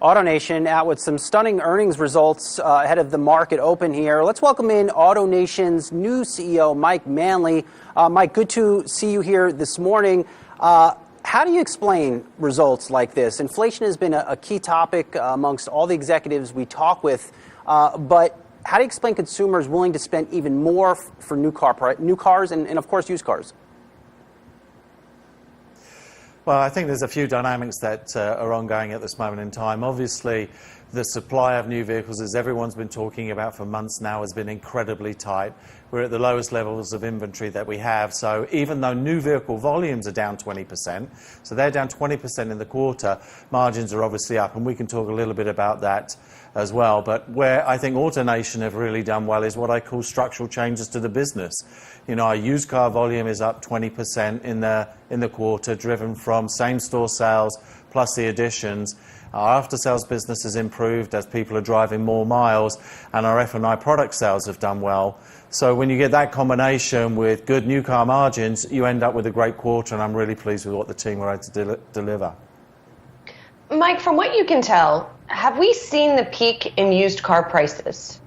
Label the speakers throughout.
Speaker 1: AutoNation out with some stunning earnings results ahead of the market open here. Let's welcome in AutoNation's new CEO, Mike Manley. Mike, good to see you here this morning. How do you explain results like this? Inflation has been a key topic amongst all the executives we talk with, but how do you explain consumers willing to spend even more for new cars and of course, used cars?
Speaker 2: Well, I think there's a few dynamics that are ongoing at this moment in time. Obviously, the supply of new vehicles, as everyone's been talking about for months now, has been incredibly tight. We're at the lowest levels of inventory that we have. So even though new vehicle volumes are down 20%, so they're down 20% in the quarter, margins are obviously up, and we can talk a little bit about that as well. But where I think AutoNation have really done well is what I call structural changes to the business. You know, our used car volume is up 20% in the quarter, driven from same-store sales plus the additions. Our after-sales business has improved as people are driving more miles, and our F&I product sales have done well. So when you get that combination with good new car margins, you end up with a great quarter, and I'm really pleased with what the team were able to deliver.
Speaker 3: Mike, from what you can tell, have we seen the peak in used car prices?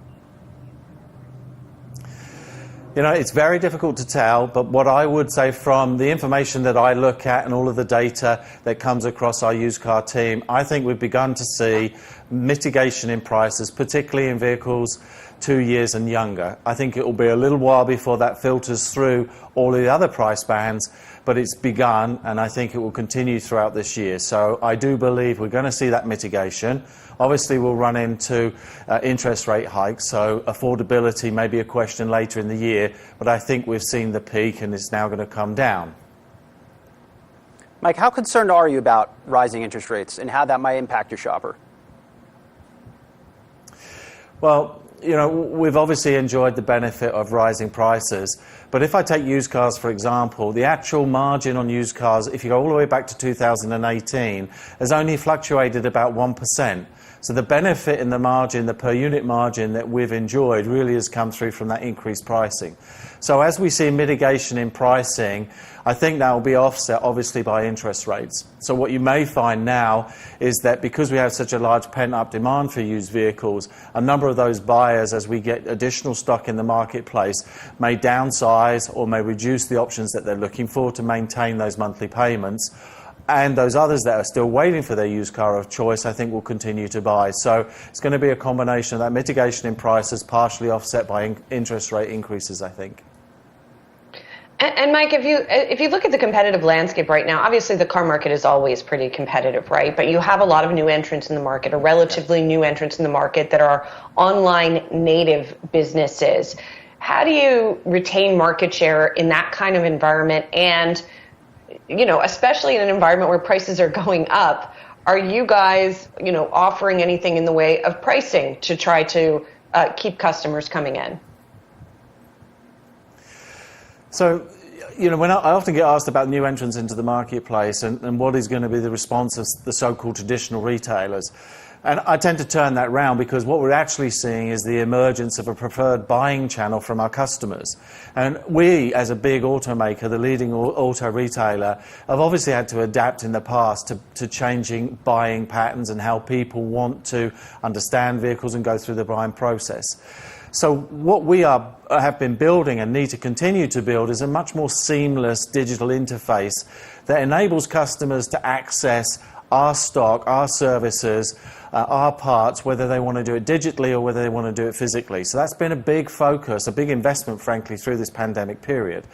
Speaker 2: You know, it's very difficult to tell, but what I would say from the information that I look at and all of the data that comes across our used car team, I think we've begun to see mitigation in prices, particularly in vehicles 2 years and younger. I think it will be a little while before that filters through all the other price bands, but it's begun, and I think it will continue throughout this year. So I do believe we're going to see that mitigation. Obviously, we'll run into interest rate hikes, so affordability may be a question later in the year, but I think we've seen the peak and it's now going to come down.
Speaker 1: Mike, how concerned are you about rising interest rates and how that might impact your shopper?
Speaker 2: Well, you know, we've obviously enjoyed the benefit of rising prices, but if I take used cars, for example, the actual margin on used cars, if you go all the way back to 2018, has only fluctuated about 1%. So the benefit in the margin, the per unit margin that we've enjoyed really has come through from that increased pricing. So as we see mitigation in pricing, I think that will be offset obviously by interest rates. So what you may find now is that because we have such a large pent-up demand for used vehicles, a number of those buyers, as we get additional stock in the marketplace, may downsize or may reduce the options that they're looking for to maintain those monthly payments. And those others that are still waiting for their used car of choice, I think, will continue to buy. So it's going to be a combination of that mitigation in prices, partially offset by interest rate increases, I think.
Speaker 3: And Mike, if you look at the competitive landscape right now, obviously the car market is always pretty competitive, right? But you have a lot of new entrants in the market, or relatively new entrants in the market that are online native businesses. How do you retain market share in that kind of environment? And, you know, especially in an environment where prices are going up, are you guys, you know, offering anything in the way of pricing to try to keep customers coming in?
Speaker 2: So, you know, when I often get asked about new entrants into the marketplace and what is going to be the response of the so-called traditional retailers. And I tend to turn that round because what we're actually seeing is the emergence of a preferred buying channel from our customers. And we, as a big automaker, the leading auto retailer, have obviously had to adapt in the past to changing buying patterns and how people want to understand vehicles and go through the buying process. So what we have been building and need to continue to build is a much more seamless digital interface that enables customers to access our stock, our services, our parts, whether they want to do it digitally or whether they want to do it physically. So that's been a big focus, a big investment, frankly, through this pandemic period.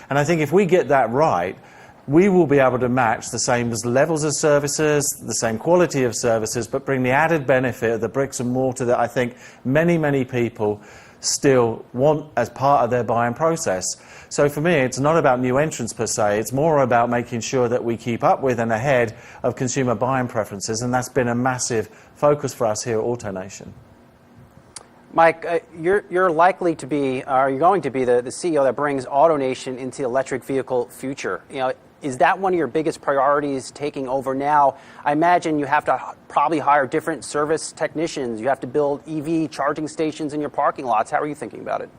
Speaker 2: And I think if we get that right, we will be able to match the same levels of services, the same quality of services, but bring the added benefit of the bricks and mortar that I think many, many people still want as part of their buying process. So for me, it's not about new entrants per se, it's more about making sure that we keep up with and ahead of consumer buying preferences, and that's been a massive focus for us here at AutoNation.
Speaker 1: Mike, you're likely to be, or you're going to be the CEO that brings AutoNation into the electric vehicle future. You know, is that one of your biggest priorities taking over now? I imagine you have to probably hire different service technicians. You have to build EV charging stations in your parking lots. How are you thinking about it?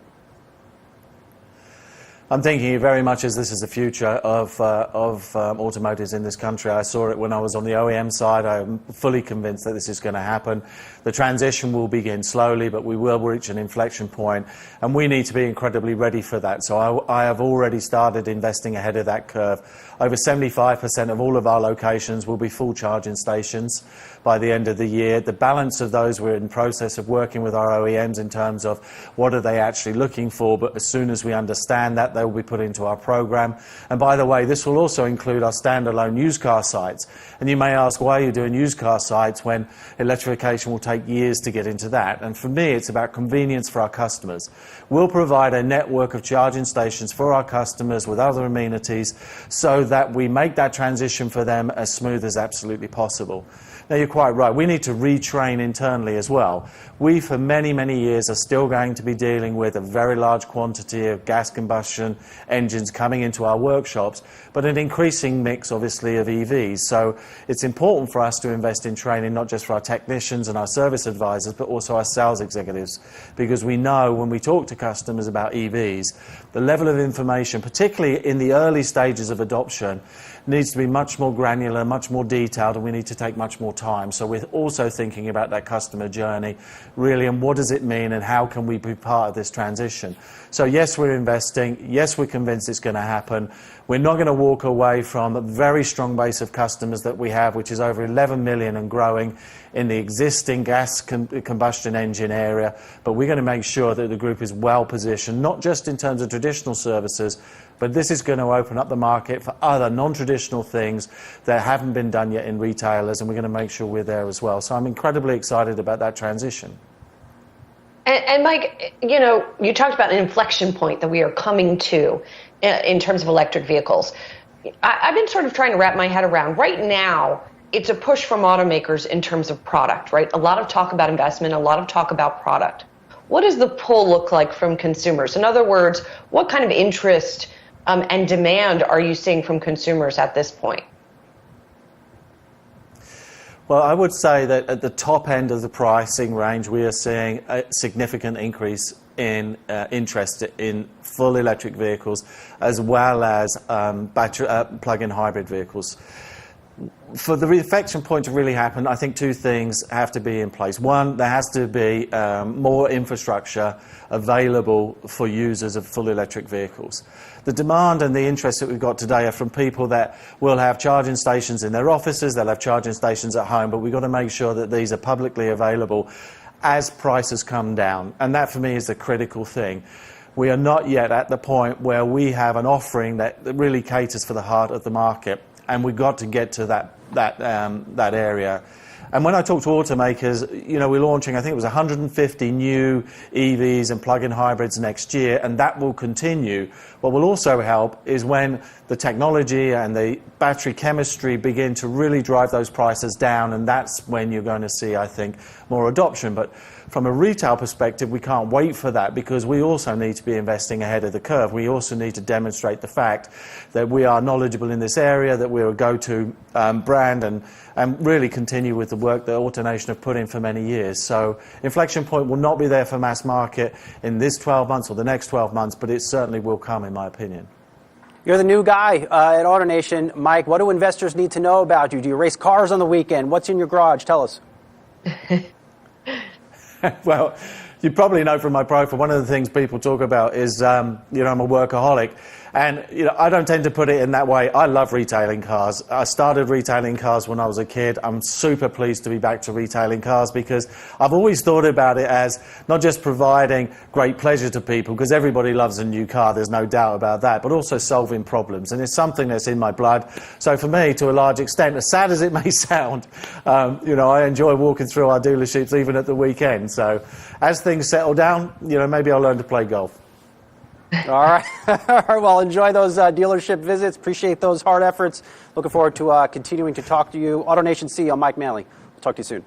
Speaker 2: I'm thinking very much as this is the future of automotives in this country. I saw it when I was on the OEM side. I'm fully convinced that this is going to happen. The transition will begin slowly, but we will reach an inflection point, and we need to be incredibly ready for that. So I have already started investing ahead of that curve. Over 75% of all of our locations will be full charging stations by the end of the year. The balance of those, we're in the process of working with our OEMs in terms of what are they actually looking for, but as soon as we understand that, they will be put into our program. And by the way, this will also include our standalone used car sites. And you may ask, why are you doing used car sites when electrification will take years to get into that? And for me, it's about convenience for our customers. We'll provide a network of charging stations for our customers with other amenities so that we make that transition for them as smooth as absolutely possible. Now, you're quite right. We need to retrain internally as well. We, for many, many years, are still going to be dealing with a very large quantity of gas combustion engines coming into our workshops, but an increasing mix, obviously, of EVs. So it's important for us to invest in training, not just for our technicians and our service advisors, but also our sales executives, because we know when we talk to customers about EVs, the level of information, particularly in the early stages of adoption, needs to be much more granular, much more detailed, and we need to take much more time. So we're also thinking about that customer journey, really, and what does it mean and how can we be part of this transition. So yes, we're investing. Yes, we're convinced it's going to happen. We're not going to walk away from a very strong base of customers that we have, which is over 11 million and growing in the existing gas combustion engine area. But we're going to make sure that the group is well positioned, not just in terms of traditional services, but this is going to open up the market for other non-traditional things that haven't been done yet in retailers, and we're going to make sure we're there as well. So I'm incredibly excited about that transition.
Speaker 3: And Mike, you know, you talked about an inflection point that we are coming to in terms of electric vehicles. I've been sort of trying to wrap my head around. Right now, it's a push from automakers in terms of product, right? A lot of talk about investment, a lot of talk about product. What does the pull look like from consumers? In other words, what kind of interest and demand are you seeing from consumers at this point?
Speaker 2: Well, I would say that at the top end of the pricing range, we are seeing a significant increase in interest in full electric vehicles as well as plug-in hybrid vehicles. For the inflection point to really happen, I think two things have to be in place. One, there has to be more infrastructure available for users of full electric vehicles. The demand and the interest that we've got today are from people that will have charging stations in their offices, they'll have charging stations at home, but we've got to make sure that these are publicly available as prices come down. And that, for me, is the critical thing. We are not yet at the point where we have an offering that really caters for the heart of the market. And we've got to get to that area. And when I talk to automakers, you know, we're launching, I think it was 150 new EVs and plug-in hybrids next year, and that will continue. What will also help is when the technology and the battery chemistry begin to really drive those prices down, and that's when you're going to see, I think, more adoption. But from a retail perspective, we can't wait for that because we also need to be investing ahead of the curve. We also need to demonstrate the fact that we are knowledgeable in this area, that we're a go-to brand, and really continue with the work that AutoNation have put in for many years. So inflection point will not be there for mass market in this 12 months or the next 12 months, but it certainly will come, in my opinion.
Speaker 1: You're the new guy at AutoNation. Mike, what do investors need to know about you? Do you race cars on the weekend? What's in your garage? Tell us.
Speaker 2: Well, you probably know from my profile, one of the things people talk about is, I'm a workaholic. And, I don't tend to put it in that way. I love retailing cars. I started retailing cars when I was a kid. I'm super pleased to be back to retailing cars because I've always thought about it as not just providing great pleasure to people, because everybody loves a new car, there's no doubt about that, but also solving problems. And it's something that's in my blood. So for me, to a large extent, as sad as it may sound, I enjoy walking through our dealerships even at the weekend. So as things settle down, maybe I'll learn to play golf.
Speaker 1: All right. Well, enjoy those dealership visits. Appreciate those hard efforts. Looking forward to continuing to talk to you. AutoNation CEO Mike Manley. We'll talk to you soon.